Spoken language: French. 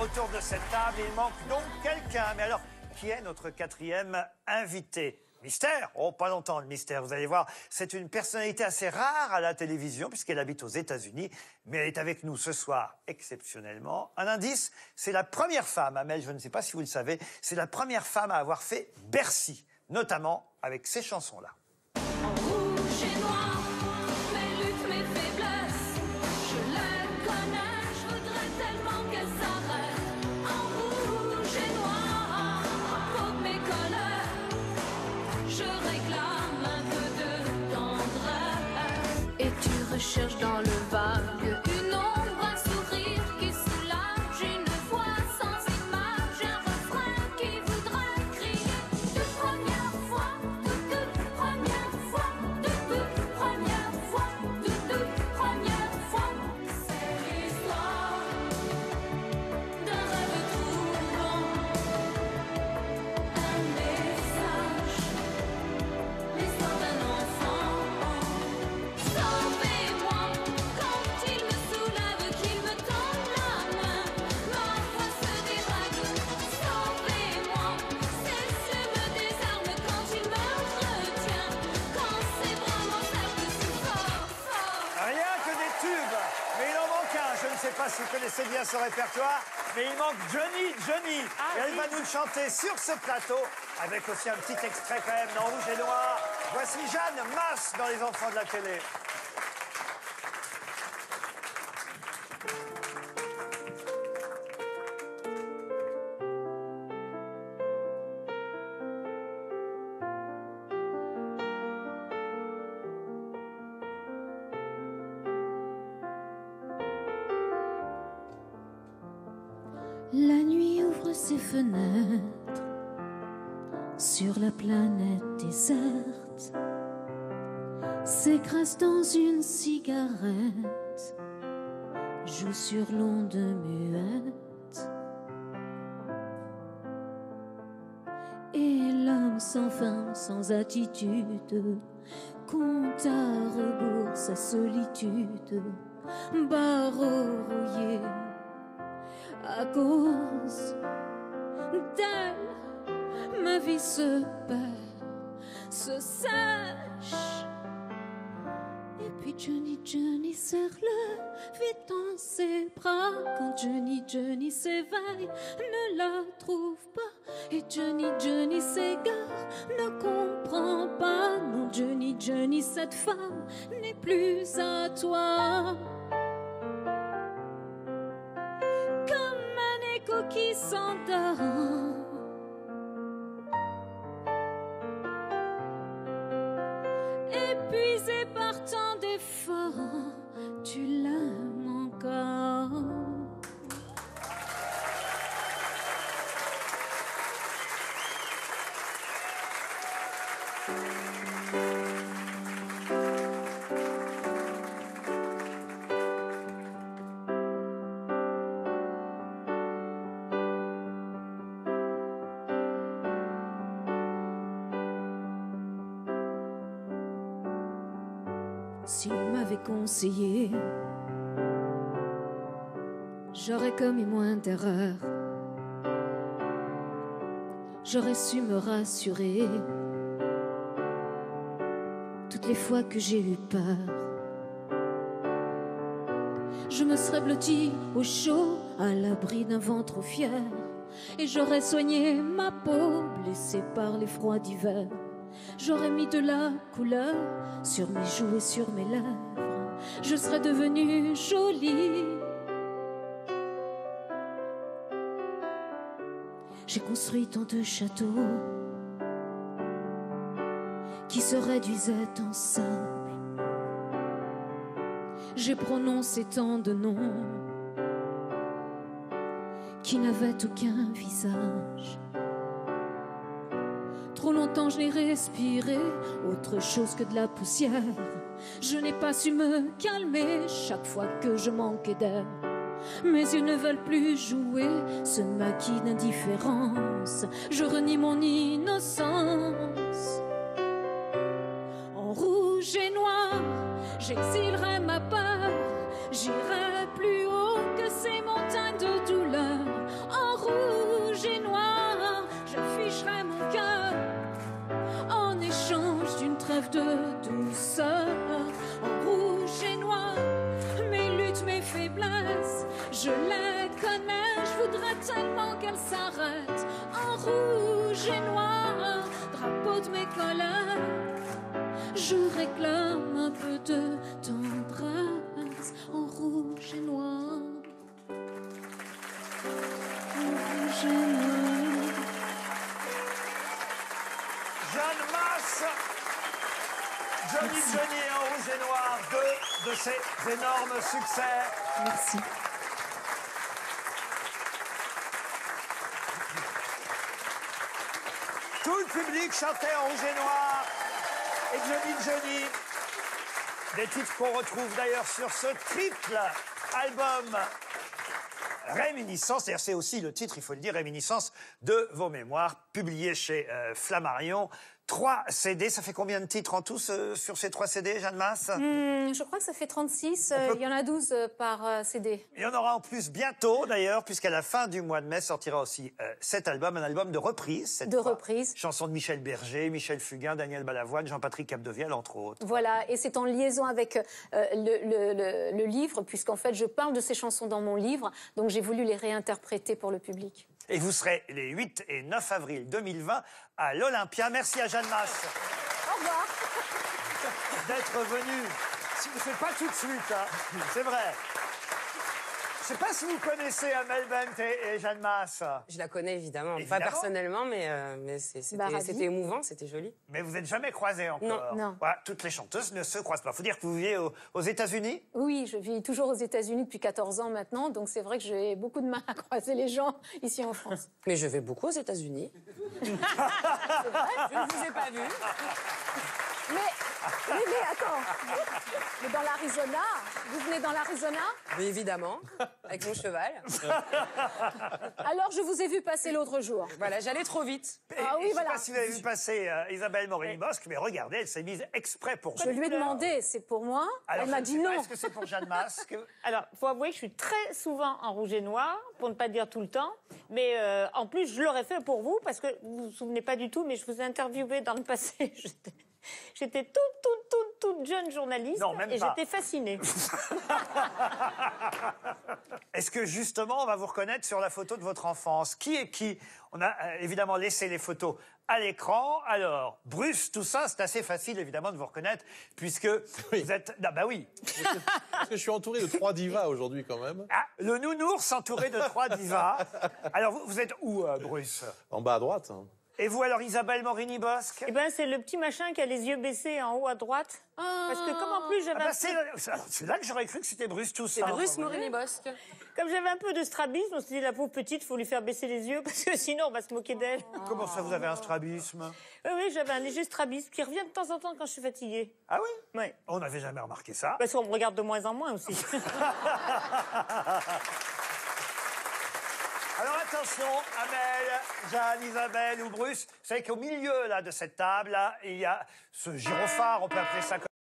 autour de cette table. Il manque donc quelqu'un. Mais alors, qui est notre quatrième invité? Mystère? Oh, pas longtemps le mystère, vous allez voir. C'est une personnalité assez rare à la télévision puisqu'elle habite aux États-Unis. Mais elle est avec nous ce soir exceptionnellement. Un indice, c'est la première femme, Amel, je ne sais pas si vous le savez, c'est la première femme à avoir fait Bercy, notamment avec ces chansons-là. Rouge et noir, mes luttes, mes faiblesses, je les connais, je voudrais tellement qu'elles s'arrêtent. En rouge et noir, pour mes colères, je réclame un peu de tendresse. Et tu recherches dans le vague une ombre, un sourire qui soulage, une voix sans image, un refrain qui voudrait crier de première fois, de toute première fois, de toute première fois, de toute première fois. C'est l'histoire d'un rêve troublant, un message, l'histoire d'un enfant. Sauvez-moi quand il me soulève, qu'il me tende la main, ma voix se dérègle. Sauvez-moi, cessez me désarme quand il me retient, quand ses bras m'encerclent si fort, fort. Rien que des tubes. Mais il en manque un. Je ne sais pas si vous connaissez bien ce répertoire, mais il manque Johnny. Et elle va nous le chanter sur ce plateau, avec aussi un petit extrait quand même dans Rouge et Noir. Voici Jeanne Masse dans Les Enfants de la télé. La nuit ouvre ses fenêtres sur la planète déserte, s'écrase dans une cigarette, joue sur l'onde muette. Et l'homme sans fin, sans attitude, compte à rebours sa solitude, barreau rouillé. À cause d'elle, ma vie se perd, se sèche. Et puis Johnny serre-le vite dans ses bras. Quand Johnny s'éveille, ne la trouve pas. Et Johnny s'égare, ne comprend pas. Non, Johnny, cette femme n'est plus à toi. Qui s'endort, épuisé par tant d'efforts, tu l'aimes encore. S'il m'avait conseillé, j'aurais commis moins d'erreurs. J'aurais su me rassurer toutes les fois que j'ai eu peur. Je me serais blottie au chaud, à l'abri d'un vent trop fier, et j'aurais soigné ma peau, blessée par les froids d'hiver. J'aurais mis de la couleur sur mes joues et sur mes lèvres. Je serais devenue jolie. J'ai construit tant de châteaux qui se réduisaient en simple. J'ai prononcé tant de noms qui n'avaient aucun visage. Trop longtemps je n'ai respiré autre chose que de la poussière. Je n'ai pas su me calmer chaque fois que je manquais d'air. Mes yeux ne veulent plus jouer ce maquis d'indifférence. Je renie mon innocence. En rouge et noir, j'exilerai ma peur. J'irai plus haut que ces montagnes de douleur. de douceur. En rouge et noir, mes luttes, mes faiblesses, je les connais, je voudrais tellement qu'elles s'arrêtent. En rouge et noir, drapeau de mes colères, je réclame un peu de tendresse. En rouge et noir, en rouge et noir. Jeanne Masse, Johnny en rouge et noir, deux de ses énormes succès. Merci. Tout le public chantait en rouge et noir. Et Johnny. Des titres qu'on retrouve d'ailleurs sur ce triple album Réminiscence. D'ailleurs, c'est aussi le titre, il faut le dire, Réminiscence de vos mémoires, publié chez Flammarion. 3 CD, ça fait combien de titres en tout sur ces 3 CD, Jeanne Masse? Je crois que ça fait 36, il y en a 12 par CD. Il y en aura en plus bientôt, d'ailleurs, puisqu'à la fin du mois de mai sortira aussi cet album, un album de reprise. De reprise. Chansons de Michel Berger, Michel Fugain, Daniel Balavoine, Jean-Patrick Capdevielle, entre autres. Voilà, et c'est en liaison avec le livre, puisqu'en fait, je parle de ces chansons dans mon livre, donc j'ai voulu les réinterpréter pour le public. Et vous serez les 8 et 9 avril 2020 à l'Olympia. Merci à Jeanne Masse. Au revoir. D'être venue. C'est pas tout de suite, hein. C'est vrai. Je sais pas si vous connaissez Amel Bent et Jeanne Masse. Je la connais évidemment. Évidemment. Pas personnellement, mais Ravi. c'était émouvant, c'était joli. Mais vous n'êtes jamais croisés encore. Non. Non. Voilà, toutes les chanteuses ne se croisent pas. Faut dire que vous vivez aux États-Unis. Oui, je vis toujours aux États-Unis depuis 14 ans maintenant, donc c'est vrai que j'ai beaucoup de mal à croiser les gens ici en France. Mais je vais beaucoup aux États-Unis. Je ne vous ai pas vu. Mais attends, mais dans l'Arizona, vous venez dans l'Arizona? Mais évidemment, avec mon cheval. Alors je vous ai vu passer l'autre jour. Voilà, j'allais trop vite. Ah oui, Je sais voilà. pas si vous avez vu passer Isabelle Morini-Bosque, mais regardez, elle s'est mise exprès pour Je lui ai demandé, c'est pour moi? Alors, Elle m'a je dit ne sais pas, non. Est-ce que c'est pour Jeanne Masse que... Alors, il faut avouer que je suis très souvent en rouge et noir, pour ne pas dire tout le temps. Mais en plus, je l'aurais fait pour vous, parce que vous vous souvenez pas du tout, mais je vous ai interviewé dans le passé. J'étais toute jeune journaliste. Non, même et pas. j'étais fascinée. Est-ce que justement, on va vous reconnaître sur la photo de votre enfance? Qui est qui? On a évidemment laissé les photos à l'écran. Alors, Bruce, tout ça, c'est assez facile évidemment de vous reconnaître, puisque vous êtes... Ah bah oui. Parce que je suis entouré de 3 divas aujourd'hui quand même. Ah, le nounours entouré de 3 divas. Alors, vous êtes où, Bruce? En bas à droite. Hein. Et vous, alors, Isabelle Morini-Bosque? Eh ben, c'est le petit machin qui a les yeux baissés en haut à droite. Parce que comme en plus Ah j'avais bah, un peu... c'est là que j'aurais cru que c'était Bruce tout C'est ça. Bruce Morini-Bosque. Comme j'avais un peu de strabisme, on s'est dit la pauvre petite, faut lui faire baisser les yeux parce que sinon on va se moquer d'elle. Comment ça, vous avez un strabisme? Oui, j'avais un léger strabisme qui revient de temps en temps quand je suis fatiguée. Ah oui? Ouais. On n'avait jamais remarqué ça. Parce qu'on me regarde de moins en moins aussi. Alors attention, Amel, Jeanne, Isabelle ou Bruce, vous savez qu'au milieu là, de cette table, là, il y a ce gyrophare, on peut appeler ça comme